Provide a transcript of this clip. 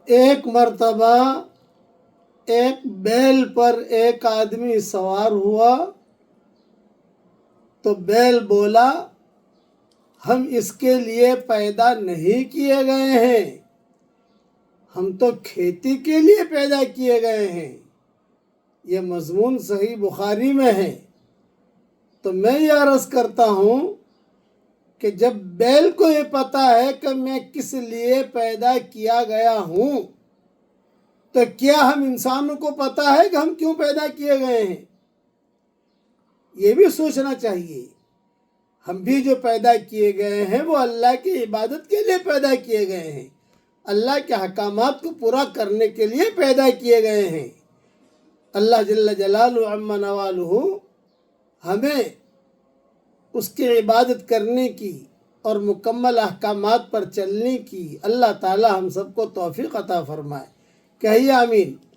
ایک مرتبہ ایک بیل پر ایک آدمی سوار ہوا تو بیل بولا ہم اس کے لیے پیدا نہیں کیے گئے ہیں، ہم تو کھیتی کے لیے پیدا کیے گئے ہیں۔ یہ مضمون صحیح بخاری میں ہے۔ تو میں یہ عرض کرتا ہوں کہ جب بیل کو یہ پتہ ہے کہ میں کس لیے پیدا کیا گیا ہوں، تو کیا ہم انسانوں کو پتہ ہے کہ ہم کیوں پیدا کیے گئے ہیں؟ یہ بھی سوچنا چاہیے۔ ہم بھی جو پیدا کیے گئے ہیں وہ اللہ کی عبادت کے لیے پیدا کیے گئے ہیں، اللہ کے احکامات کو پورا کرنے کے لیے پیدا کیے گئے ہیں۔ اللہ جل جلالہ عما نوالہ ہمیں اس کی عبادت کرنے کی اور مکمل احکامات پر چلنے کی اللہ تعالی ہم سب کو توفیق عطا فرمائے۔ کہیے آمین۔